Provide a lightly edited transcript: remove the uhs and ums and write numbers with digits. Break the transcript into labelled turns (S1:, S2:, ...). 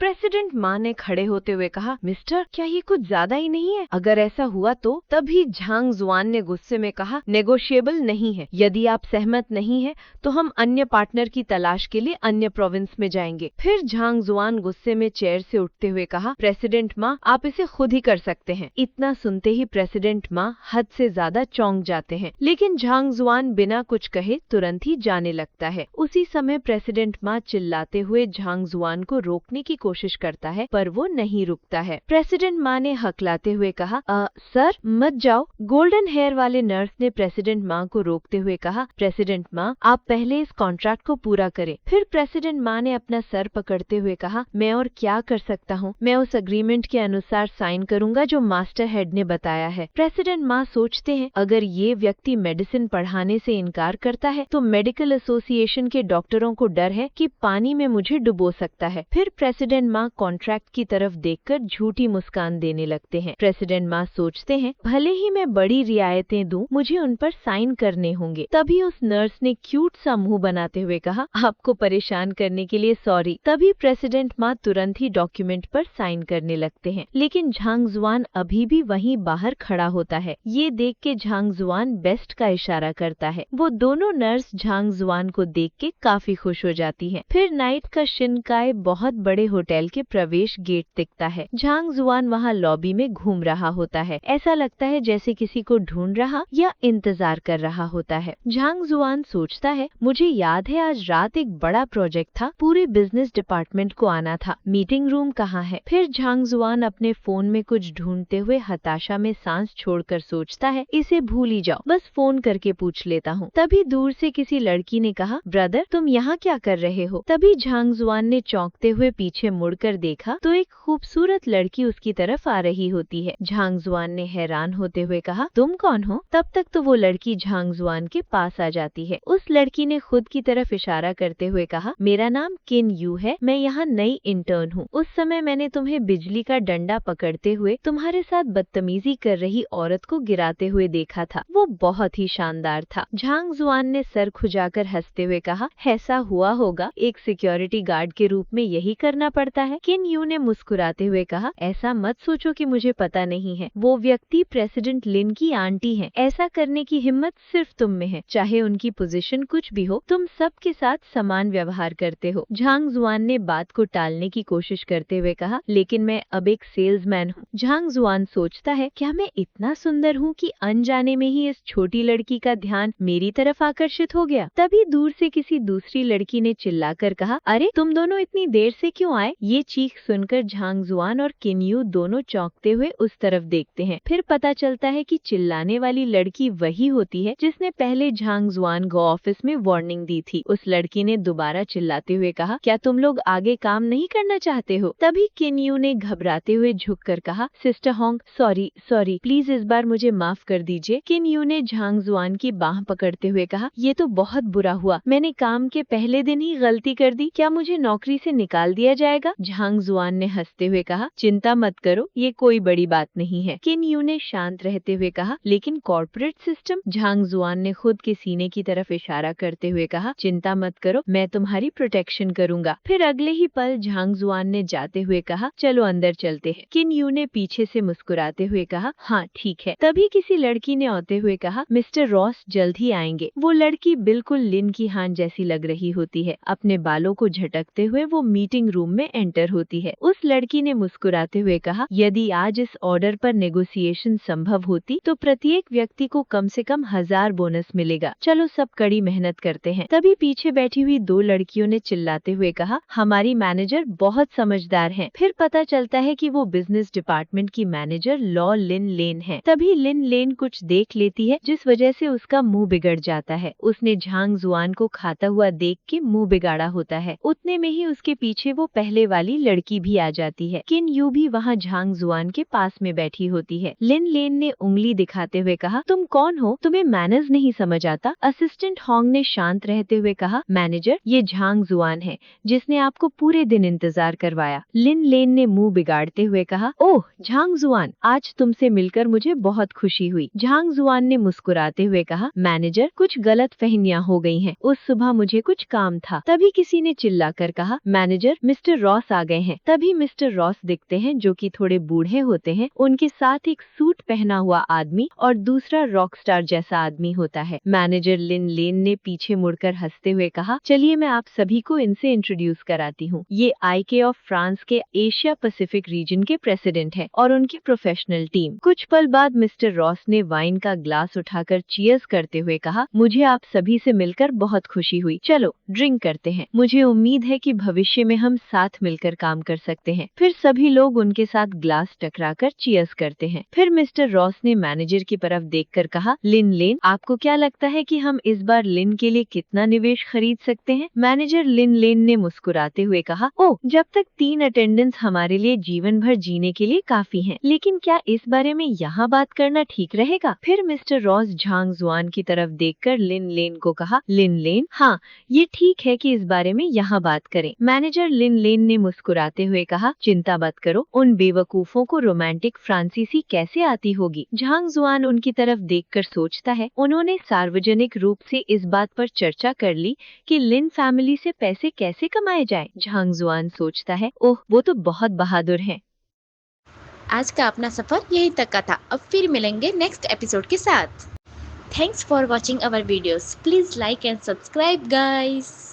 S1: President माँ ने खड़े होते हुए कहा, मिस्टर, क्या ये कुछ ज्यादा ही नहीं है? अगर ऐसा हुआ तो? तभी झांग जुआन ने गुस्से में कहा, नेगोशिएबल नहीं है। यदि आप सहमत नहीं है तो हम अन्य पार्टनर की तलाश के लिए अन्य प्रोविंस में जाएंगे। फिर झांग जुआन गुस्से में चेयर से उठते हुए कहा, प्रेसिडेंट माँ, आप इसे खुद ही कर सकते हैं। इतना सुनते ही प्रेसिडेंट माँ हद से ज्यादा चौंक जाते हैं, लेकिन झांग जुआन बिना कुछ कहे तुरंत ही जाने लगता है। उसी समय प्रेसिडेंट माँ चिल्लाते हुए झांग जुआन को रोकने की कोशिश करता है, पर वो नहीं रुकता है। प्रेसिडेंट माँ ने हकलाते हुए कहा, सर मत जाओ। गोल्डन हेयर वाले नर्स ने प्रेसिडेंट माँ को रोकते हुए कहा, प्रेसिडेंट माँ, आप पहले इस कॉन्ट्रैक्ट को पूरा करें। फिर प्रेसिडेंट माँ ने अपना सर पकड़ते हुए कहा, मैं और क्या कर सकता हूँ? मैं उस एग्रीमेंट के अनुसार साइन करूंगा जो मास्टर हेड ने बताया है। प्रेसिडेंट माँ सोचते हैं, अगर ये व्यक्ति मेडिसिन पढ़ाने से इनकार करता है तो मेडिकल एसोसिएशन के डॉक्टरों को डर है कि पानी में मुझे डुबो सकता है। फिर प्रेसिडेंट माँ कॉन्ट्रैक्ट की तरफ देखकर झूठी मुस्कान देने लगते हैं। प्रेसिडेंट माँ सोचते हैं, भले ही मैं बड़ी रियायतें दूं, मुझे उन पर साइन करने होंगे। तभी उस नर्स ने क्यूट सा मुंह बनाते हुए कहा, आपको परेशान करने के लिए सॉरी। तभी प्रेसिडेंट माँ तुरंत ही डॉक्यूमेंट पर साइन करने लगते हैं, लेकिन झांग जुआन अभी भी वहीं बाहर खड़ा होता है। ये देख के झांग जुआन बेस्ट का इशारा करता है। वो दोनों नर्स झांग जुआन को देख के काफी खुश हो जाती हैं। फिर नाइट का शिनकाय बहुत बड़े होटल के प्रवेश गेट दिखता है। झांग जुआन वहाँ लॉबी में घूम रहा होता है। ऐसा लगता है जैसे किसी को ढूंढ रहा या इंतजार कर रहा होता है। झांग जुआन सोचता है, मुझे याद है आज रात एक बड़ा प्रोजेक्ट था, पूरे बिजनेस डिपार्टमेंट को आना था। मीटिंग रूम कहाँ है? फिर झांग जुआन अपने फोन में कुछ ढूंढते हुए हताशा में सांस छोड़कर सोचता है, इसे भूल ही जाओ, बस फोन करके पूछ लेता हूँ। तभी दूर से किसी लड़की ने कहा, ब्रदर तुम यहाँ क्या कर रहे हो? तभी झांग जुआन ने चौंकते हुए पीछे मुड़कर देखा तो एक खूबसूरत लड़की उसकी तरफ आ रही होती है। झांग जुआन ने हैरान होते हुए कहा, तुम कौन हो? तब तक तो वो लड़की झांग जुआन के पास आ जाती है। उस लड़की ने खुद की तरफ इशारा करते हुए कहा, मेरा नाम किन यू है, मैं यहाँ नई इंटर्न हूँ। उस समय मैंने तुम्हें बिजली का डंडा पकड़ते हुए तुम्हारे साथ बदतमीजी कर रही औरत को गिराते हुए देखा था, वो बहुत ही शानदार था। झांग जुआन ने सर खुजाकर हंसते हुए कहा, ऐसा हुआ होगा, एक सिक्योरिटी गार्ड के रूप में यही करना पड़ता है। किन यू ने मुस्कुराते हुए कहा, ऐसा मत सोचो कि मुझे पता नहीं है, वो व्यक्ति प्रेसिडेंट लिन की आंटी है। ऐसा करने की हिम्मत सिर्फ तुम में है। चाहे उनकी पोजीशन कुछ भी हो, तुम सबके साथ समान व्यवहार करते हो। झांग जुआन ने बात को टालने की कोशिश करते हुए कहा, लेकिन मैं अब एक सेल्समैन हूँ। झांग जुआन सोचता है, क्या मैं इतना सुंदर हूँ कि अनजाने में ही इस छोटी लड़की का ध्यान मेरी तरफ आकर्षित हो गया? तभी दूर से किसी दूसरी लड़की ने चिल्लाकर कहा, अरे तुम दोनों इतनी देर से क्यों आए? ये चीख सुनकर झांग जुआन और किन्यू दोनों चौंकते हुए उस तरफ देखते हैं। फिर पता चलता है कि चिल्लाने वाली लड़की वही होती है जिसने पहले झांग जुआन को ऑफिस में वार्निंग दी थी। उस लड़की ने दोबारा चिल्लाते हुए कहा, क्या तुम लोग आगे काम नहीं करना चाहते हो? तभी किन्यू ने घबराते हुए झुककर कहा, sister Hong, sorry sorry, please इस बार मुझे माफ कर दीजिए। किन्यू ने झांग जुआन की बाह पकड़ते हुए कहा, ये तो बहुत बुरा हुआ, मैंने काम के पहले दिन ही गलती कर दी, क्या मुझे नौकरी से निकाल दिया जाएगा? झांग जुआन ने हंसते हुए कहा, चिंता मत करो, ये कोई बड़ी बात नहीं है। किन्यू ने शांत रहते हुए कहा, लेकिन कॉर्पोरेट सिस्टम? झांग जुआन ने खुद के सीने की तरफ इशारा करते हुए कहा, चिंता मत करो, मैं तुम्हारी प्रोटेक्शन करूंगा। फिर अगले ही पल झांग जुआन ने जाते हुए कहा, चलो अंदर चलते हैं। किन्यू ने पीछे से मुस्कुराते हुए कहा, हाँ ठीक है। तभी किसी लड़की ने आते हुए कहा, मिस्टर रॉस जल्द ही आएंगे। वो लड़की बिल्कुल लिन की हान जैसी लग रही होती है। अपने बालों को झटकते हुए वो मीटिंग रूम में एंटर होती है। उस लड़की ने मुस्कुराते हुए कहा, यदि आज इस ऑर्डर पर नेगोशिएशन संभव होती तो प्रत्येक व्यक्ति को कम से कम 1000 बोनस मिलेगा। चलो सब कड़ी मेहनत करते हैं। तभी पीछे बैठी हुई दो लड़कियों ने चिल्लाते हुए कहा, हमारी मैनेजर बहुत समझदार है। फिर पता चलता है कि वो बिजनेस डिपार्टमेंट की मैनेजर लॉ लिन लेन है। तभी लिन लेन कुछ देख लेती है जिस वजह से उसका मुंह बिगड़ जाता है। उसने झांग जुआन को खाता हुआ देख के मुंह बिगाड़ा होता है। उतने में ही उसके पीछे वो पहले वाली लड़की भी आ जाती है। किन यू भी वहाँ झांग जुआन के पास में बैठी होती है। लिन लेन ने उंगली दिखाते हुए कहा, तुम कौन हो? तुम्हें मैनर्स नहीं समझ आता? असिस्टेंट होंग ने शांत रहते हुए कहा, मैनेजर ये झांग जुआन है जिसने आपको पूरे दिन इंतजार करवाया। लिन लेन ने मुंह बिगाड़ते हुए कहा, ओह झांग जुआन, आज तुमसे मिलकर मुझे बहुत खुशी हुई। झांग जुआन ने मुस्कुराते हुए कहा, मैनेजर कुछ गलतफहमियां हो गई हैं। उस सुबह मुझे कुछ काम था। तभी किसी ने चिल्लाकर कहा, मैनेजर मिस्टर रॉस आ गए हैं। तभी मिस्टर रॉस दिखते हैं जो कि थोड़े बूढ़े होते हैं। उनके साथ एक सूट पहना हुआ आदमी और दूसरा रॉक स्टार जैसा आदमी होता है। मैनेजर लिन लेन ने पीछे मुड़कर हंसते हुए कहा, चलिए मैं आप सभी को इनसे इंट्रोड्यूस कराती हूँ। ये आईके ऑफ फ्रांस के एशिया पैसिफिक रीजन के प्रेसिडेंट है और उनकी प्रोफेशनल टीम। कुछ पल बाद मिस्टर रॉस ने वाइन का ग्लास उठाकर चीयर्स करते हुए कहा, मुझे आप सभी से मिलकर बहुत खुशी हुई। चलो ड्रिंक करते हैं। मुझे उम्मीद है कि भविष्य में हम साथ मिलकर काम कर सकते हैं। फिर सभी लोग उनके साथ ग्लास टकराकर चीयर्स करते हैं। फिर मिस्टर रॉस ने मैनेजर की तरफ देखकर कहा, लिन लेन, आपको क्या लगता है कि हम इस बार लिन के लिए कितना निवेश खरीद सकते हैं? मैनेजर लिन लेन ने मुस्कुराते हुए कहा, ओह, जब तक 3 अटेंडेंस हमारे लिए जीवन भर जीने के लिए काफी हैं। लेकिन क्या इस बारे में यहाँ बात करना ठीक रहेगा? फिर मिस्टर रॉस झांग जुआन की तरफ देखकर लिन लेन को कहा, लिन लेन, हाँ, ये ठीक है कि इस बारे में यहाँ बात करें। मैनेजर लिन लेन ने मुस्कुराते हुए कहा, चिंता मत करो, उन बेवकूफों को रोमांटिक फ्रांसीसी कैसे आती होगी। झांग जुआन उनकी तरफ देखकर सोचता है, उन्होंने सार्वजनिक रूप से इस बात पर चर्चा कर ली कि लिन फैमिली से पैसे कैसे कमाए जाएं। झांग जुआन सोचता है, ओह, वो तो बहुत बहादुर हैं।
S2: आज का अपना सफर यहीं तक का था। अब फिर मिलेंगे नेक्स्ट एपिसोड के साथ। Thanks for watching our videos. Please like and subscribe guys.